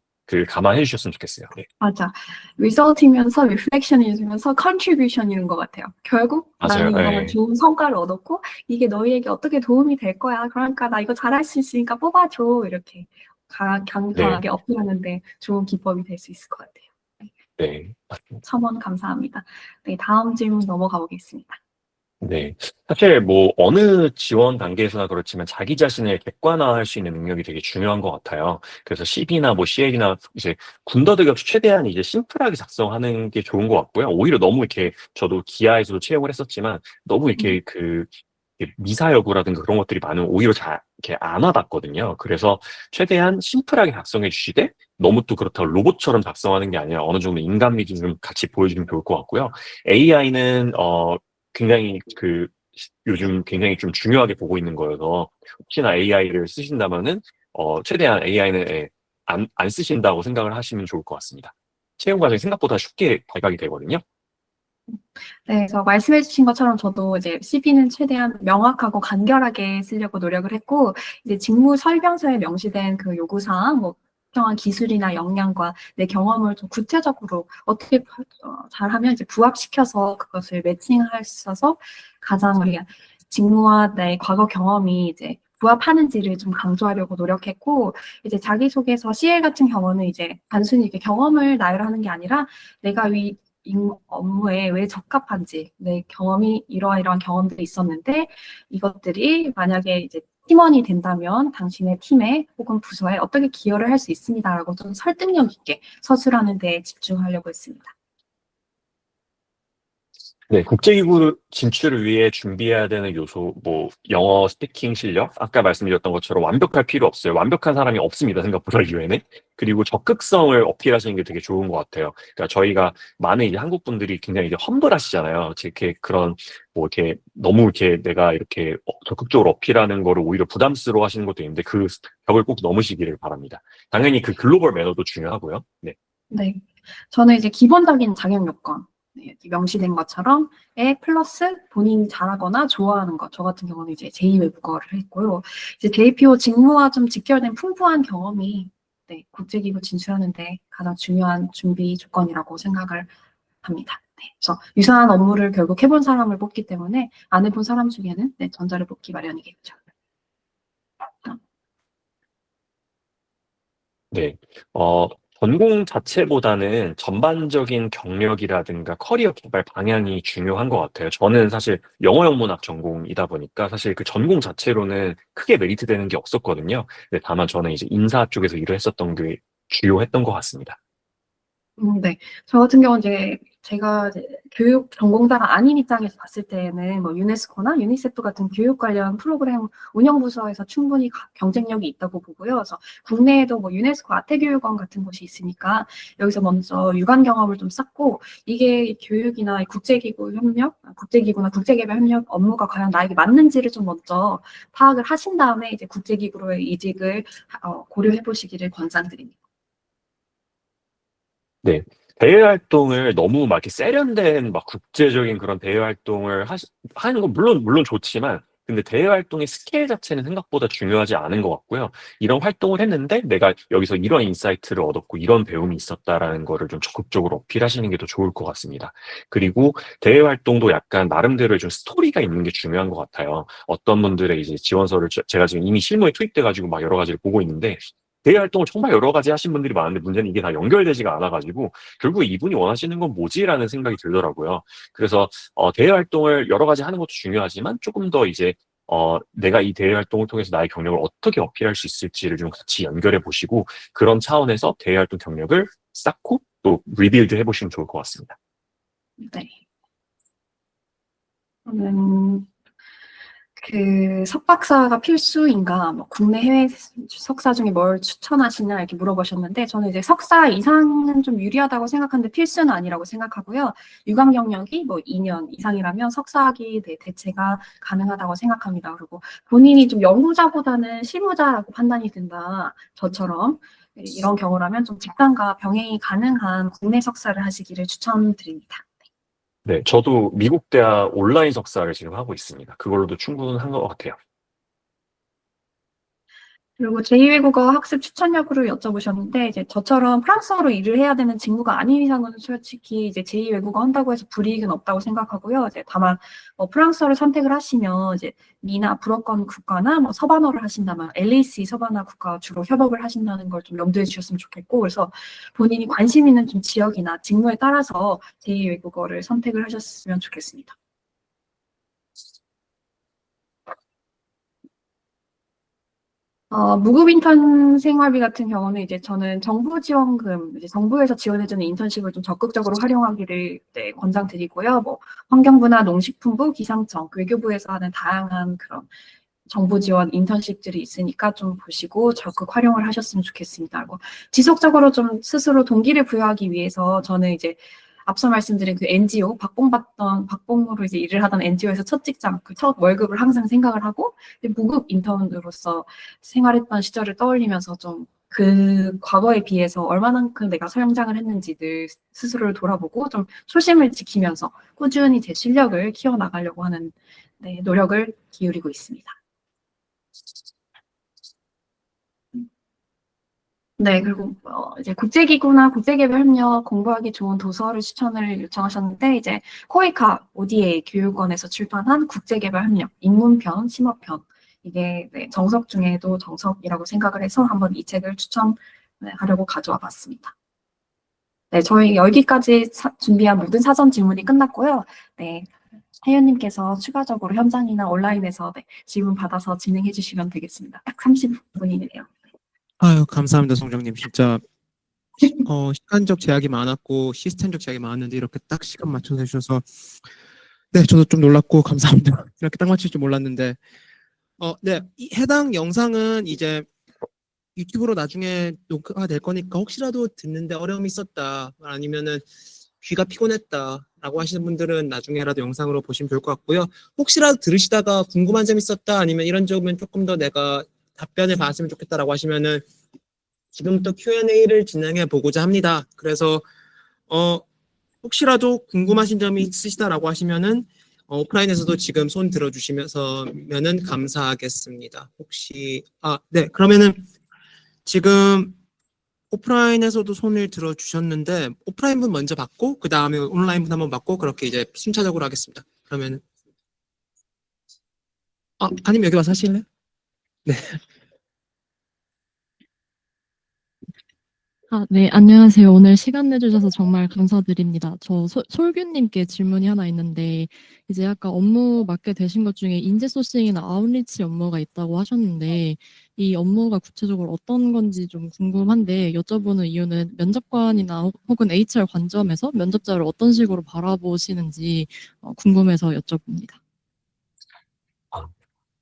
감안해 주셨으면 좋겠어요. 네. 맞아. 리설트이면서 리플렉션이면서 컨트리뷰션인 것 같아요. 결국 맞아요. 나는 이거는 네. 좋은 성과를 얻었고 이게 너희에게 어떻게 도움이 될 거야. 그러니까 나 이거 잘할 수 있으니까 뽑아줘. 이렇게 네. 강하게 어필하는데 좋은 기법이 될 수 있을 것 같아요. 네. 맞습니다. 첨언 감사합니다. 네, 다음 질문 넘어가 보겠습니다. 네. 사실 뭐 어느 지원 단계에서나 그렇지만 자기 자신을 객관화할 수 있는 능력이 되게 중요한 것 같아요. 그래서 CV나 뭐 CL이나 이제 군더더기 없이 최대한 이제 심플하게 작성하는 게 좋은 것 같고요. 오히려 너무 이렇게 저도 기아에서도 채용을 했었지만 너무 이렇게 이렇게 미사여구라든가 그런 것들이 많으면 오히려 잘 이렇게 안 와닿거든요. 그래서 최대한 심플하게 작성해 주시되 너무 또 그렇다고 로봇처럼 작성하는 게 아니라 어느 정도 인간미도 좀 같이 보여주면 좋을 것 같고요. AI는 굉장히 요즘 굉장히 좀 중요하게 보고 있는 거여서 혹시나 AI를 쓰신다면은 최대한 AI는 안 쓰신다고 생각을 하시면 좋을 것 같습니다. 채용 과정이 생각보다 쉽게 발각이 되거든요. 네, 그래서 말씀해 주신 것처럼 저도 이제 CV는 최대한 명확하고 간결하게 쓰려고 노력을 했고, 이제 직무 설명서에 명시된 그 요구사항, 뭐, 특정한 기술이나 역량과 내 경험을 좀 구체적으로 어떻게 잘하면 이제 부합시켜서 그것을 매칭할 수 있어서 가장 우리가 직무와 내 과거 경험이 이제 부합하는지를 좀 강조하려고 노력했고, 이제 자기소개서 CL 같은 경우는 이제 단순히 이렇게 경험을 나열하는 게 아니라 내가 이 업무에 왜 적합한지, 내 경험이 이러이러한 경험들이 있었는데 이것들이 만약에 이제 팀원이 된다면 당신의 팀에 혹은 부서에 어떻게 기여를 할 수 있습니다라고 좀 설득력 있게 서술하는 데 집중하려고 했습니다. 네, 국제기구 진출을 위해 준비해야 되는 요소, 뭐, 영어 스피킹 실력, 아까 말씀드렸던 것처럼 완벽할 필요 없어요. 완벽한 사람이 없습니다, 생각보다 이외에는. 그리고 적극성을 어필하시는 게 되게 좋은 것 같아요. 그러니까 저희가 많은 이제 한국 분들이 굉장히 이제 험블하시잖아요. 이렇게 그런, 뭐, 이렇게 너무 이렇게 내가 이렇게 적극적으로 어필하는 거를 오히려 부담스러워 하시는 것도 있는데 그 벽을 꼭 넘으시기를 바랍니다. 당연히 그 글로벌 매너도 중요하고요. 네. 네. 저는 이제 기본적인 자격 요건, 네, 여기 명시된 것처럼 플러스 본인이 잘하거나 좋아하는 것. 저 같은 경우는 이제 제2외국어를 했고요. 이제 JPO 직무와 좀 직결된 풍부한 경험이 네, 국제기구 진출하는데 가장 중요한 준비 조건이라고 생각을 합니다. 네, 그래서 유사한 업무를 결국 해본 사람을 뽑기 때문에 안 해본 사람 중에는 네, 전자를 뽑기 마련이겠죠. 네. 전공 자체보다는 전반적인 경력이라든가 커리어 개발 방향이 중요한 것 같아요. 저는 사실 영어영문학 전공이다 보니까 사실 그 전공 자체로는 크게 메리트 되는 게 없었거든요. 근데 다만 저는 이제 인사 쪽에서 일을 했었던 게 주요했던 것 같습니다. 네. 저 같은 경우는 이제 제가 이제 교육 전공자가 아닌 입장에서 봤을 때는 뭐 유네스코나 유니세프 같은 교육 관련 프로그램 운영 부서에서 충분히 경쟁력이 있다고 보고요. 그래서 국내에도 뭐 유네스코 아태교육원 같은 곳이 있으니까 여기서 먼저 유관 경험을 좀 쌓고 이게 교육이나 국제기구 협력, 국제기구나 국제개발 협력 업무가 과연 나에게 맞는지를 좀 먼저 파악을 하신 다음에 이제 국제기구로의 이직을 고려해 보시기를 권장드립니다. 네. 대외 활동을 너무 막 이렇게 세련된 막 국제적인 그런 대외 활동을 하는 건 물론 좋지만, 근데 대외 활동의 스케일 자체는 생각보다 중요하지 않은 것 같고요. 이런 활동을 했는데 내가 여기서 이런 인사이트를 얻었고 이런 배움이 있었다라는 거를 좀 적극적으로 어필하시는 게 더 좋을 것 같습니다. 그리고 대외 활동도 약간 나름대로의 좀 스토리가 있는 게 중요한 것 같아요. 어떤 분들의 이제 지원서를 제가 지금 이미 실무에 투입돼가지고 막 여러 가지를 보고 있는데 대외 활동을 정말 여러 가지 하신 분들이 많은데 문제는 이게 다 연결되지가 않아가지고 결국 이분이 원하시는 건 뭐지라는 생각이 들더라고요. 그래서 대외 활동을 여러 가지 하는 것도 중요하지만 조금 더 이제 내가 이 대외 활동을 통해서 나의 경력을 어떻게 어필할 수 있을지를 좀 같이 연결해 보시고 그런 차원에서 대외 활동 경력을 쌓고 또 리빌드 해보시면 좋을 것 같습니다. 네. 저는 그 석박사가 필수인가, 뭐 국내 해외 석사 중에 뭘 추천하시나 이렇게 물어보셨는데 저는 이제 석사 이상은 좀 유리하다고 생각하는데 필수는 아니라고 생각하고요. 유관 경력이 뭐 2년 이상이라면 석사학위 대체가 가능하다고 생각합니다. 그리고 본인이 좀 연구자보다는 실무자라고 판단이 된다. 저처럼 이런 경우라면 좀 직장과 병행이 가능한 국내 석사를 하시기를 추천드립니다. 네, 저도 미국 대학 온라인 석사를 지금 하고 있습니다. 그걸로도 충분한 것 같아요. 그리고 제2외국어 학습 추천력으로 여쭤보셨는데, 이제 저처럼 프랑스어로 일을 해야 되는 직무가 아닌 이상은 솔직히 이제 제2외국어 한다고 해서 불이익은 없다고 생각하고요. 이제 다만, 프랑스어를 선택을 하시면, 이제 미나 불어권 국가나 뭐 서반어를 하신다면, LAC 서반어 국가와 주로 협업을 하신다는 걸 좀 염두에 주셨으면 좋겠고, 그래서 본인이 관심 있는 좀 지역이나 직무에 따라서 제2외국어를 선택을 하셨으면 좋겠습니다. 무급 인턴 생활비 같은 경우는 이제 저는 정부 지원금, 이제 정부에서 지원해주는 인턴십을 좀 적극적으로 활용하기를 네, 권장드리고요. 뭐 환경부나 농식품부, 기상청, 외교부에서 하는 다양한 그런 정부 지원 인턴십들이 있으니까 좀 보시고 적극 활용을 하셨으면 좋겠습니다. 뭐 지속적으로 좀 스스로 동기를 부여하기 위해서 저는 이제 앞서 말씀드린 그 NGO, 박봉으로 이제 일을 하던 NGO에서 첫 직장, 그 첫 월급을 항상 생각을 하고, 무급 인턴으로서 생활했던 시절을 떠올리면서 좀 그 과거에 비해서 얼마만큼 내가 성장을 했는지를 스스로를 돌아보고 좀 초심을 지키면서 꾸준히 제 실력을 키워나가려고 하는 네, 노력을 기울이고 있습니다. 네, 그리고 이제 국제기구나 국제개발협력 공부하기 좋은 도서를 추천을 요청하셨는데 이제 코이카 ODA 교육원에서 출판한 국제개발협력 입문편, 심화편 이게 네, 정석 중에도 정석이라고 생각을 해서 한번 이 책을 추천하려고 가져와 봤습니다. 네, 저희 여기까지 준비한 모든 사전 질문이 끝났고요. 네, 혜연님께서 추가적으로 현장이나 온라인에서 네, 질문 받아서 진행해 주시면 되겠습니다. 딱 30분이네요. 아유, 감사합니다, 송정님. 진짜 시간적 제약이 많았고 시스템적 제약이 많았는데 이렇게 딱 시간 맞춰서 해주셔서 네, 저도 좀 놀랐고 감사합니다. 이렇게 딱 맞출 줄 몰랐는데 네, 이 해당 영상은 이제 유튜브로 나중에 녹화가 될 거니까 혹시라도 듣는데 어려움이 있었다 아니면은 귀가 피곤했다라고 하시는 분들은 나중에라도 영상으로 보시면 좋을 것 같고요. 혹시라도 들으시다가 궁금한 점 있었다 아니면 이런 점은 조금 더 내가 답변을 받았으면 좋겠다라고 하시면은 지금부터 Q&A를 진행해 보고자 합니다. 그래서 혹시라도 궁금하신 점이 있으시다라고 하시면은 오프라인에서도 지금 손 들어주시면서면은 감사하겠습니다. 혹시 네, 그러면은 지금 오프라인에서도 손을 들어주셨는데 오프라인 분 먼저 받고 그 다음에 온라인 분 한번 받고 그렇게 이제 순차적으로 하겠습니다. 그러면 아니면 여기 와서 하실래요? 네. 네, 안녕하세요. 오늘 시간 내주셔서 정말 감사드립니다. 저 솔규님께 질문이 하나 있는데, 이제 아까 업무 맡게 되신 것 중에 인재 소싱이나 아웃리치 업무가 있다고 하셨는데, 이 업무가 구체적으로 어떤 건지 좀 궁금한데, 여쭤보는 이유는 면접관이나 혹은 HR 관점에서 면접자를 어떤 식으로 바라보시는지 궁금해서 여쭤봅니다.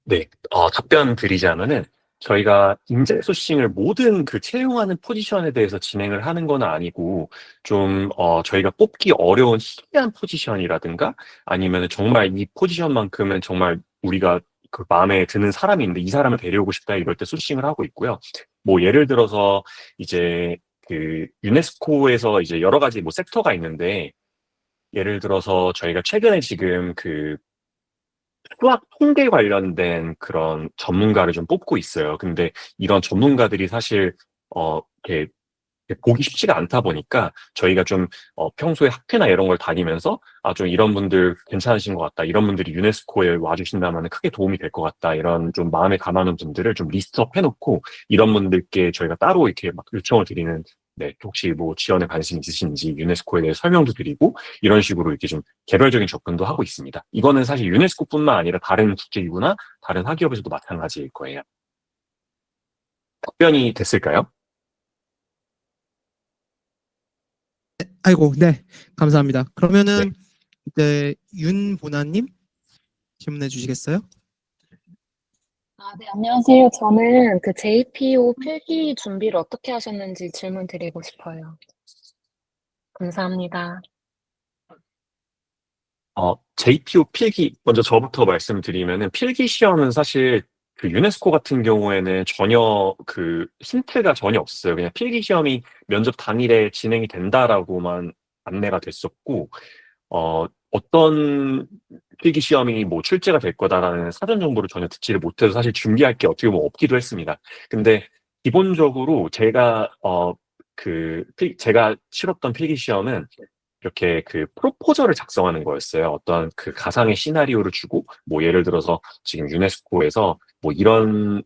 네, 답변 드리자면은 저희가 인재 소싱을 모든 그 채용하는 포지션에 대해서 진행을 하는 건 아니고 좀 저희가 뽑기 어려운 희귀한 포지션이라든가 아니면 정말 이 포지션만큼은 정말 우리가 그 마음에 드는 사람이 있는데 이 사람을 데려오고 싶다 이럴 때 소싱을 하고 있고요. 뭐 예를 들어서 이제 그 유네스코에서 이제 여러 가지 뭐 섹터가 있는데 예를 들어서 저희가 최근에 지금 그 수학 통계 관련된 그런 전문가를 좀 뽑고 있어요. 근데 이런 전문가들이 사실, 이렇게 보기 쉽지가 않다 보니까 저희가 좀, 평소에 학회나 이런 걸 다니면서, 좀 이런 분들 괜찮으신 것 같다. 이런 분들이 유네스코에 와주신다면 크게 도움이 될 것 같다. 이런 좀 마음에 담아놓은 분들을 좀 리스트업 해놓고 이런 분들께 저희가 따로 이렇게 막 요청을 드리는 네, 혹시 뭐 지원에 관심 있으신지 유네스코에 대해 설명도 드리고 이런 식으로 이렇게 좀 개별적인 접근도 하고 있습니다. 이거는 사실 유네스코뿐만 아니라 다른 국제기구나 다른 학기업에서도 마찬가지일 거예요. 답변이 됐을까요? 아이고, 네, 감사합니다. 네. 그러면은 이제 윤보나님 질문해 주시겠어요? 네, 안녕하세요. 저는 그 JPO 필기 준비를 어떻게 하셨는지 질문 드리고 싶어요. 감사합니다. JPO 필기, 먼저 저부터 말씀드리면은 필기 시험은 사실 그 유네스코 같은 경우에는 전혀 그 힌트가 전혀 없어요. 그냥 필기 시험이 면접 당일에 진행이 된다라고만 안내가 됐었고, 어떤 필기 시험이 뭐 출제가 될 거다라는 사전 정보를 전혀 듣지를 못해서 사실 준비할 게 어떻게 보면 없기도 했습니다. 근데 기본적으로 제가 치렀던 필기 시험은 이렇게 그 프로포저를 작성하는 거였어요. 어떤 그 가상의 시나리오를 주고, 뭐 예를 들어서 지금 유네스코에서 뭐 이런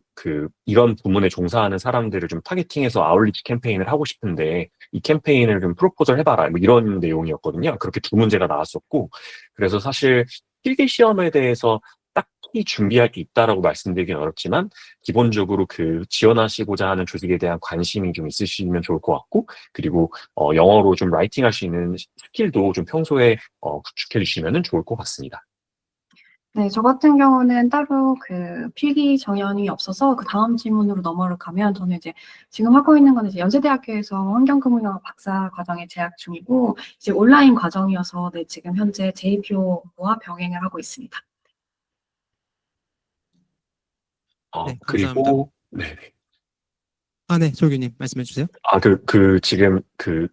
부문에 종사하는 사람들을 좀 타겟팅해서 아웃리치 캠페인을 하고 싶은데, 이 캠페인을 좀 프로포절 해봐라. 뭐 이런 내용이었거든요. 그렇게 두 문제가 나왔었고, 그래서 사실 필기 시험에 대해서 딱히 준비할 게 있다라고 말씀드리긴 어렵지만, 기본적으로 그 지원하시고자 하는 조직에 대한 관심이 좀 있으시면 좋을 것 같고, 그리고 영어로 좀 라이팅 할 수 있는 스킬도 좀 평소에 구축해 주시면 좋을 것 같습니다. 네, 저 같은 경우는 따로 그 필기 정연이 없어서 그 다음 질문으로 넘어가면 저는 이제 지금 하고 있는 건 이제 연세대학교에서 환경금융학과 박사 과정에 재학 중이고 이제 온라인 과정이어서 네, 지금 현재 JPO와 병행을 하고 있습니다. 네, 감사합니다. 그리고, 네. 네, 솔규님 말씀해 주세요. 지금 그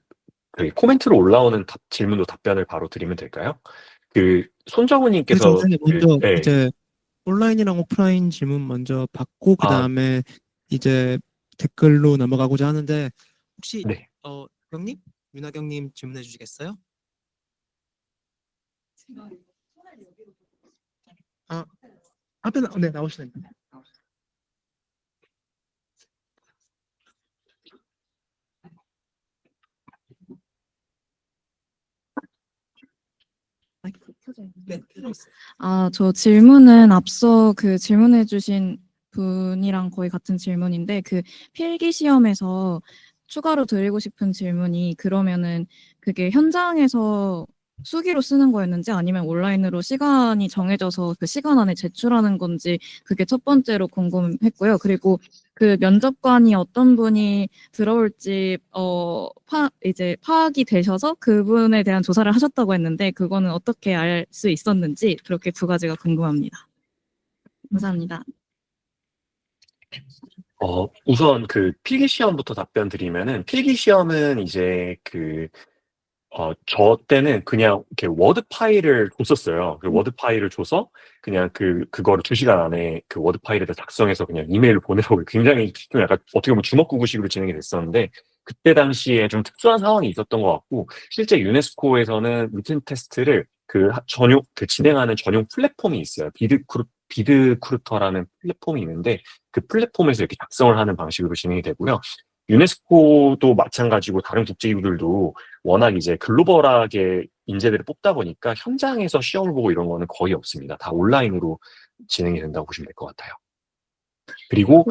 코멘트로 올라오는 질문도 답변을 바로 드리면 될까요? 그 그죠? 손정우님께서 네, 먼저 네. 이제 온라인이랑 오프라인 질문 먼저 받고 그 아, 다음에 이제 댓글로 넘어가고자 하는데 혹시 네. 경님, 윤하경님 질문해 주시겠어요? 아, 앞에 네, 나오시면 됩니다. 저 질문은 앞서 그 질문해주신 분이랑 거의 같은 질문인데, 그 필기 시험에서 추가로 드리고 싶은 질문이, 그러면은 그게 현장에서 수기로 쓰는 거였는지 아니면 온라인으로 시간이 정해져서 그 시간 안에 제출하는 건지, 그게 첫 번째로 궁금했고요. 그리고 그 면접관이 어떤 분이 들어올지 이제 파악이 되셔서 그분에 대한 조사를 하셨다고 했는데, 그거는 어떻게 알 수 있었는지, 그렇게 두 가지가 궁금합니다. 감사합니다. 우선 그 필기 시험부터 답변 드리면은, 필기 시험은 이제 저 때는 그냥 이렇게 워드 파일을 줬었어요. 그 워드 파일을 줘서 그냥 그거를 2시간 안에 그 워드 파일에다 작성해서 그냥 이메일을 보내고, 굉장히 좀 약간 어떻게 보면 주먹구구식으로 진행이 됐었는데, 그때 당시에 좀 특수한 상황이 있었던 것 같고, 실제 유네스코에서는 리튼 테스트를 진행하는 전용 플랫폼이 있어요. 비드크루터라는 플랫폼이 있는데, 그 플랫폼에서 이렇게 작성을 하는 방식으로 진행이 되고요. 유네스코도 마찬가지고 다른 국제기구들도 워낙 이제 글로벌하게 인재들을 뽑다 보니까 현장에서 시험을 보고 이런 거는 거의 없습니다. 다 온라인으로 진행이 된다고 보시면 될 것 같아요. 그리고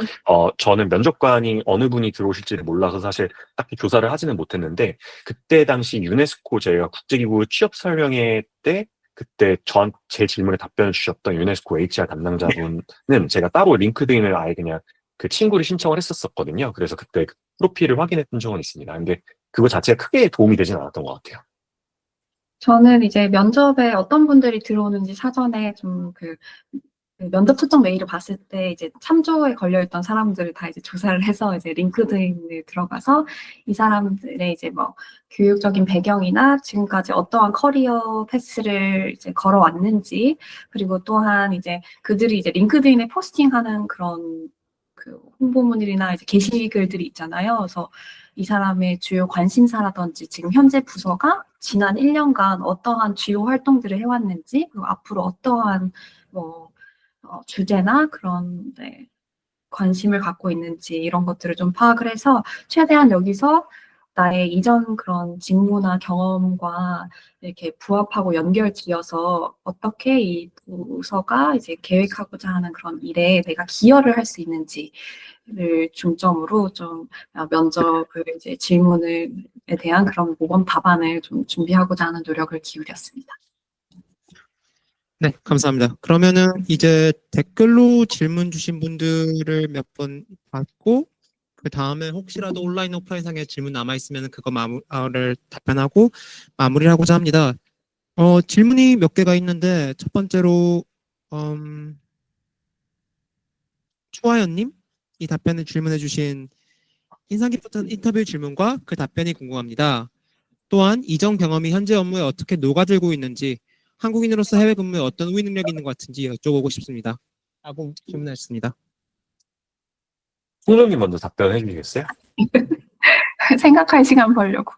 저는 면접관이 어느 분이 들어오실지를 몰라서 사실 딱히 조사를 하지는 못했는데, 그때 당시 유네스코 저희가 국제기구 취업 설명회 때 그때 제 질문에 답변을 주셨던 유네스코 HR 담당자분은 제가 따로 링크드인을 아예 그냥 그 친구를 신청을 했었거든요. 그래서 그때 그 프로필을 확인했던 적은 있습니다. 근데 그거 자체가 크게 도움이 되진 않았던 것 같아요. 저는 이제 면접에 어떤 분들이 들어오는지 사전에 좀 그 면접 초청 메일을 봤을 때 이제 참조에 걸려있던 사람들을 다 이제 조사를 해서 이제 링크드인에 들어가서 이 사람들의 이제 뭐 교육적인 배경이나 지금까지 어떠한 커리어 패스를 이제 걸어왔는지, 그리고 또한 이제 그들이 이제 링크드인에 포스팅하는 그런 그 홍보물이나 이제 게시글들이 있잖아요. 그래서 이 사람의 주요 관심사라든지 지금 현재 부서가 지난 1년간 어떠한 주요 활동들을 해왔는지, 그리고 앞으로 어떠한 뭐 주제나 그런 관심을 갖고 있는지 이런 것들을 좀 파악을 해서 최대한 여기서 나의 이전 그런 직무나 경험과 이렇게 부합하고 연결지어서 어떻게 이 부서가 이제 계획하고자 하는 그런 일에 내가 기여를 할 수 있는지를 중점으로 좀 면접을 이제 질문에 대한 그런 모범 답안을 좀 준비하고자 하는 노력을 기울였습니다. 네, 감사합니다. 그러면은 이제 댓글로 질문 주신 분들을 몇 번 받고, 그 다음에 혹시라도 온라인 오프라인상에 질문 남아있으면 그거 를 답변하고 마무리를 하고자 합니다. 질문이 몇 개가 있는데, 첫 번째로 추하연님, 이 답변을 질문해 주신 인상 깊었던 인터뷰 질문과 그 답변이 궁금합니다. 또한 이전 경험이 현재 업무에 어떻게 녹아들고 있는지, 한국인으로서 해외 근무에 어떤 우위 능력이 있는 것 같은지 여쭤보고 싶습니다. 라고 질문하셨습니다. 송정님 먼저 답변해 주시겠어요? 생각할 시간 벌려고.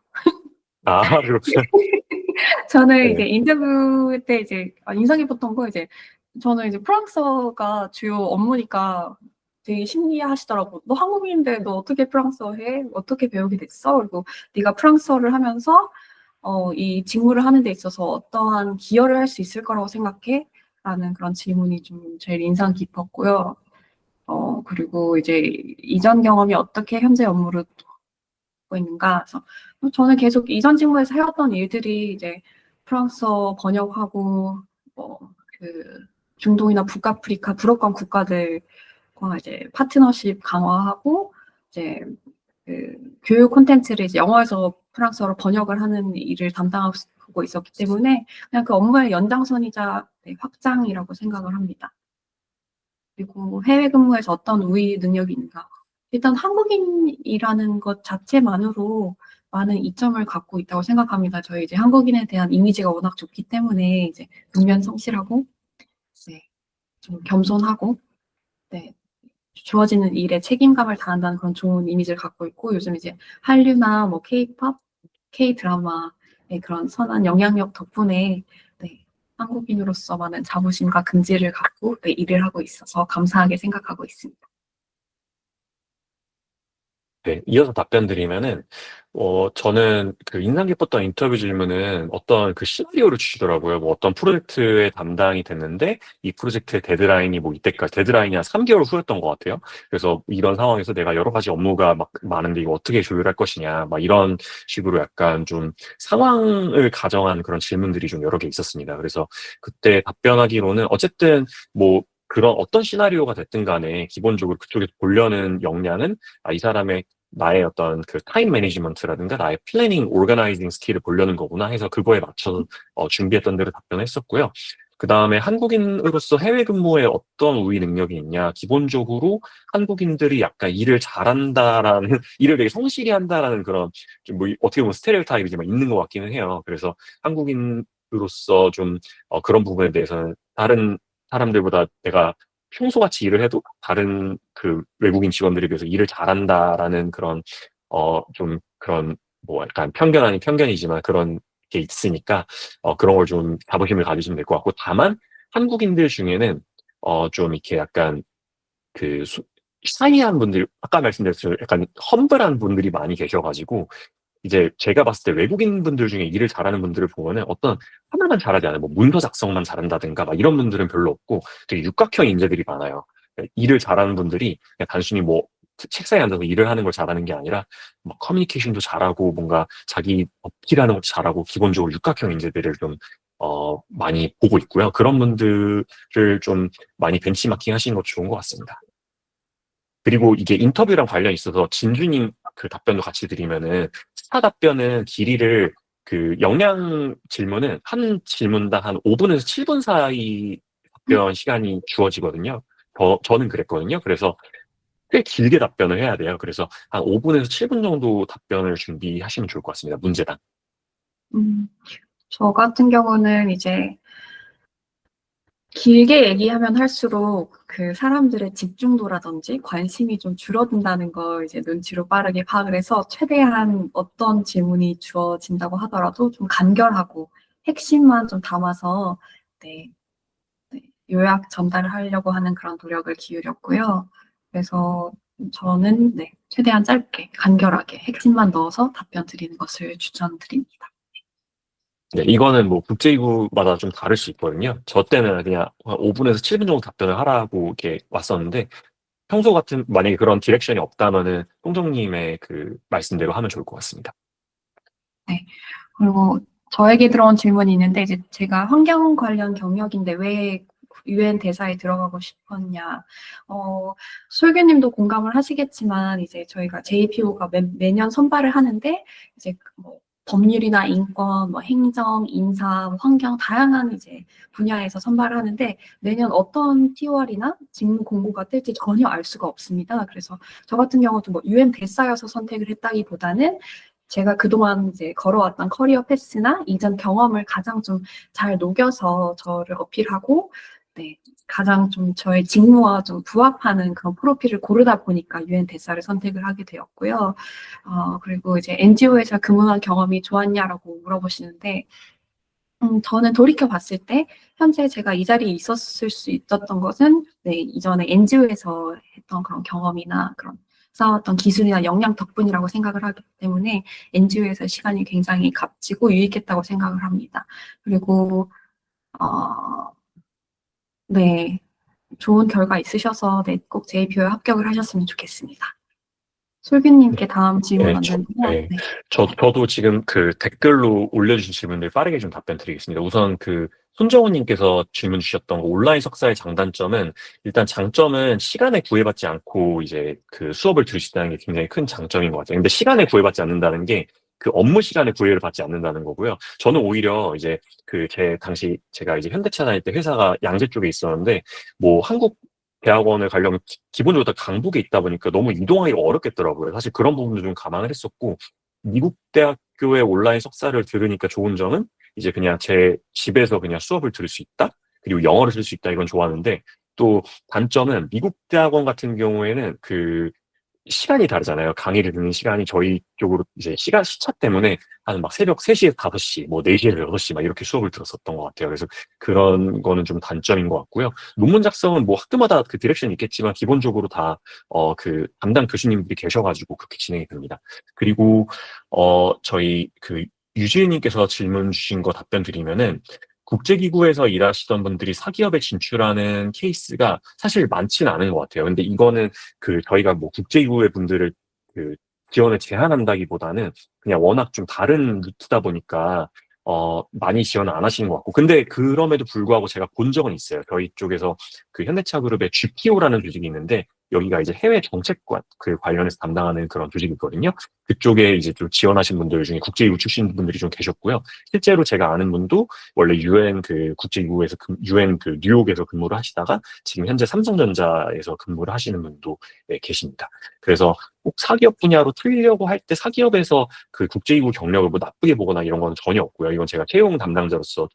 그렇군요. 저는 네. 이제 인터뷰 때 이제 인상 깊었던 거 이제 저는 이제 프랑스어가 주요 업무니까 되게 신기하시더라고. 너 한국인인데 너 어떻게 프랑스어 해? 어떻게 배우게 됐어? 그리고 네가 프랑스어를 하면서 이 직무를 하는 데 있어서 어떠한 기여를 할 수 있을 거라고 생각해? 라는 그런 질문이 좀 제일 인상 깊었고요. 그리고 이제 이전 경험이 어떻게 현재 업무를 하고 있는가. 그래서 저는 계속 이전 직무에서 해왔던 일들이 이제 프랑스어 번역하고 그 중동이나 북아프리카 불어권 국가들과 이제 파트너십 강화하고 이제 그 교육 콘텐츠를 이제 영어에서 프랑스어로 번역을 하는 일을 담당하고 있었기 때문에 그냥 그 업무의 연장선이자 확장이라고 생각을 합니다. 그리고 해외 근무에서 어떤 우위 능력이 있는가. 일단 한국인이라는 것 자체만으로 많은 이점을 갖고 있다고 생각합니다. 저희 이제 한국인에 대한 이미지가 워낙 좋기 때문에 이제 근면 성실하고, 좀 겸손하고, 주어지는 일에 책임감을 다한다는 그런 좋은 이미지를 갖고 있고, 요즘 이제 한류나 뭐 K-팝, K-드라마의 그런 선한 영향력 덕분에 한국인으로서 많은 자부심과 긍지를 갖고 일을 하고 있어서 감사하게 생각하고 있습니다. 네, 이어서 답변 드리면은, 저는 그 인상 깊었던 인터뷰 질문은 어떤 그 시나리오를 주시더라고요. 뭐 어떤 프로젝트의 담당이 됐는데, 이 프로젝트의 데드라인이 뭐 이때까지, 데드라인이 한 3개월 후였던 것 같아요. 그래서 이런 상황에서 내가 여러 가지 업무가 막 많은데 이거 어떻게 조율할 것이냐, 막 이런 식으로 약간 좀 상황을 가정한 그런 질문들이 좀 여러 개 있었습니다. 그래서 그때 답변하기로는 어쨌든 뭐 그런 어떤 시나리오가 됐든 간에 기본적으로 그쪽에서 보려는 역량은 이 사람의 나의 어떤 그 타임 매니지먼트라든가 나의 플래닝, 오르가나이징 스킬을 보려는 거구나 해서 그거에 맞춰서 준비했던 대로 답변했었고요. 그 다음에 한국인으로서 해외 근무에 어떤 우위 능력이 있냐. 기본적으로 한국인들이 약간 일을 잘한다라는, 일을 되게 성실히 한다라는 그런, 좀 뭐, 어떻게 보면 스테레오타입이지만 있는 것 같기는 해요. 그래서 한국인으로서 좀 그런 부분에 대해서는 다른 사람들보다 내가 평소같이 일을 해도 다른 그 외국인 직원들에 비해서 일을 잘한다라는 그런 좀 그런 뭐 약간 편견 아닌 편견이지만 그런 게 있으니까 그런 걸 좀 자부심을 가지시면 될 것 같고 다만 한국인들 중에는 좀 이렇게 약간 그 샤이한 분들 아까 말씀드렸듯이 약간 험블한 분들이 많이 계셔가지고 이제 제가 봤을 때 외국인 분들 중에 일을 잘하는 분들을 보면은 어떤 하나만 잘하지 않아요. 뭐 문서 작성만 잘한다든가 막 이런 분들은 별로 없고 되게 육각형 인재들이 많아요. 그러니까 일을 잘하는 분들이 그냥 단순히 뭐 책상에 앉아서 일을 하는 걸 잘하는 게 아니라 뭐 커뮤니케이션도 잘하고 뭔가 자기 어필하는 것도 잘하고 기본적으로 육각형 인재들을 좀 많이 보고 있고요. 그런 분들을 좀 많이 벤치마킹 하시는 것도 좋은 것 같습니다. 그리고 이게 인터뷰랑 관련이 있어서 진주님 그 답변도 같이 드리면은 스타 답변은 길이를 그 역량 질문은 한 질문당 한 5분에서 7분 사이 답변 시간이 주어지거든요. 저는 그랬거든요. 그래서 꽤 길게 답변을 해야 돼요. 그래서 한 5분에서 7분 정도 답변을 준비하시면 좋을 것 같습니다. 문제당. 저 같은 경우는 이제 길게 얘기하면 할수록 그 사람들의 집중도라든지 관심이 좀 줄어든다는 걸 이제 눈치로 빠르게 파악을 해서 최대한 어떤 질문이 주어진다고 하더라도 좀 간결하고 핵심만 좀 담아서 네, 네, 요약 전달을 하려고 하는 그런 노력을 기울였고요. 그래서 저는 네, 최대한 짧게 간결하게 핵심만 넣어서 답변 드리는 것을 추천드립니다. 네, 이거는 뭐 국제기구마다 좀 다를 수 있거든요. 저 때는 그냥 한 5분에서 7분 정도 답변을 하라고 이렇게 왔었는데 평소 같은 만약에 그런 디렉션이 없다면은 통정님의 그 말씀대로 하면 좋을 것 같습니다. 네. 그리고 저에게 들어온 질문이 있는데 이제 제가 환경 관련 경력인데 왜 UN 대사에 들어가고 싶었냐. 솔규님도 공감을 하시겠지만 이제 저희가 JPO가 매년 선발을 하는데 이제 뭐 법률이나 인권, 뭐 행정, 인사, 뭐 환경 다양한 이제 분야에서 선발을 하는데 매년 어떤 TOR이나 직무 공고가 뜰지 전혀 알 수가 없습니다. 그래서 저 같은 경우도 뭐 UN 대사여서 선택을 했다기보다는 제가 그동안 이제 걸어왔던 커리어 패스나 이전 경험을 가장 좀 잘 녹여서 저를 어필하고, 네, 가장 좀 저의 직무와 좀 부합하는 그런 프로필을 고르다 보니까 UN 대사를 선택을 하게 되었고요. 그리고 이제 NGO에서 근무한 경험이 좋았냐라고 물어보시는데, 저는 돌이켜 봤을 때 현재 제가 이 자리에 있었을 수 있었던 것은 네, 이전에 NGO에서 했던 그런 경험이나 그런 쌓았던 기술이나 역량 덕분이라고 생각을 하기 때문에 NGO에서 시간이 굉장히 값지고 유익했다고 생각을 합니다. 그리고 네, 좋은 결과 있으셔서 네, 꼭 JPO에 합격을 하셨으면 좋겠습니다. 솔규님께 다음 질문 왔는데요. 네. 네. 저도 지금 그 댓글로 올려주신 질문들 빠르게 좀 답변 드리겠습니다. 우선 그 손정훈님께서 질문 주셨던 거 온라인 석사의 장단점은 일단 장점은 시간에 구애받지 않고 이제 그 수업을 들을 수 있다는 게 굉장히 큰 장점인 것 같아요. 근데 시간에 구애받지 않는다는 게 그 업무 시간에 구애를 받지 않는다는 거고요. 저는 오히려 이제 그 당시 제가 이제 현대차 다닐 때 회사가 양재 쪽에 있었는데 뭐 한국 대학원을 가려면 기본적으로 다 강북에 있다 보니까 너무 이동하기가 어렵겠더라고요. 사실 그런 부분도 좀 감안을 했었고, 미국 대학교의 온라인 석사를 들으니까 좋은 점은 이제 그냥 제 집에서 그냥 수업을 들을 수 있다? 그리고 영어를 쓸 수 있다? 이건 좋았는데, 또 단점은 미국 대학원 같은 경우에는 그 시간이 다르잖아요. 강의를 듣는 시간이 저희 쪽으로 이제 시차 때문에 한 막 새벽 3시에서 5시, 뭐 4시에서 6시 막 이렇게 수업을 들었었던 것 같아요. 그래서 그런 거는 좀 단점인 것 같고요. 논문 작성은 뭐 학교마다 그 디렉션이 있겠지만 기본적으로 다, 그 담당 교수님들이 계셔가지고 그렇게 진행이 됩니다. 그리고, 저희 그 유지은님께서 질문 주신 거 답변 드리면은 국제기구에서 일하시던 분들이 사기업에 진출하는 케이스가 사실 많지는 않은 것 같아요. 근데 이거는 그 저희가 뭐 국제기구의 분들을 그 지원을 제한한다기보다는 그냥 워낙 좀 다른 루트다 보니까 많이 지원을 안 하시는 것 같고. 근데 그럼에도 불구하고 제가 본 적은 있어요. 저희 쪽에서 그 현대차 그룹의 GPO라는 조직이 있는데 여기가 이제 해외 정책관 그 관련해서 담당하는 그런 조직이 있거든요. 그쪽에 이제 좀 지원하신 분들 중에 국제기구 출신 분들이 좀 계셨고요. 실제로 제가 아는 분도 원래 유엔 그 국제기구에서 유엔 그 뉴욕에서 근무를 하시다가 지금 현재 삼성전자에서 근무를 하시는 분도 네, 계십니다. 그래서 꼭 사기업 분야로 틀려고 할 때 사기업에서 그 국제기구 경력을 뭐 나쁘게 보거나 이런 건 전혀 없고요. 이건 제가 채용 담당자로서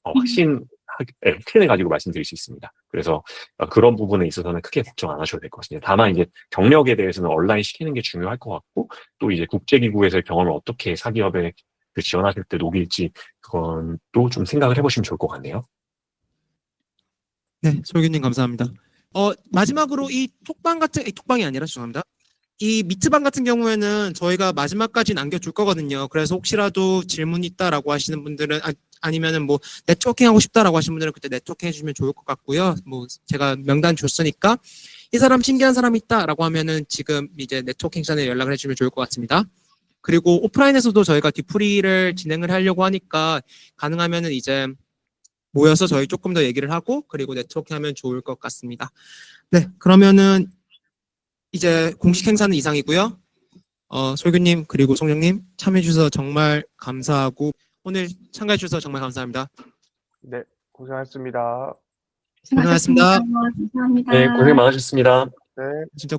확신을 가지고 말씀드릴 수 있습니다. 그래서 그런 부분에 있어서는 크게 걱정 안 하셔도 될 것 같습니다. 다만 이제 경력에 대해서는 온라인 시키는 게 중요할 것 같고 또 이제 국제기구에서의 경험을 어떻게 사기업에 그 지원하실 때 녹일지 그건 또 좀 생각을 해보시면 좋을 것 같네요. 네, 솔규님 감사합니다. 마지막으로 이 톡방이 아니라 죄송합니다. 이 미트방 같은 경우에는 저희가 마지막까지 남겨줄 거거든요. 그래서 혹시라도 질문 있다라고 하시는 분들은 아니면은 뭐 네트워킹 하고 싶다라고 하시는 분들은 그때 네트워킹 해주면 좋을 것 같고요. 뭐 제가 명단 줬으니까 이 사람 신기한 사람 있다라고 하면은 지금 이제 네트워킹 시간에 연락을 해주면 좋을 것 같습니다. 그리고 오프라인에서도 저희가 뒤풀이를 진행을 하려고 하니까 가능하면은 이제 모여서 저희 조금 더 얘기를 하고 그리고 네트워킹 하면 좋을 것 같습니다. 네, 그러면은 이제 공식 행사는 이상이고요. 솔규님 그리고 송영님 참여해 주셔서 정말 감사하고 오늘 참가해 주셔서 정말 감사합니다. 네, 고생하셨습니다. 고생하셨습니다. 감사합니다. 네, 고생 많으셨습니다. 네. 진짜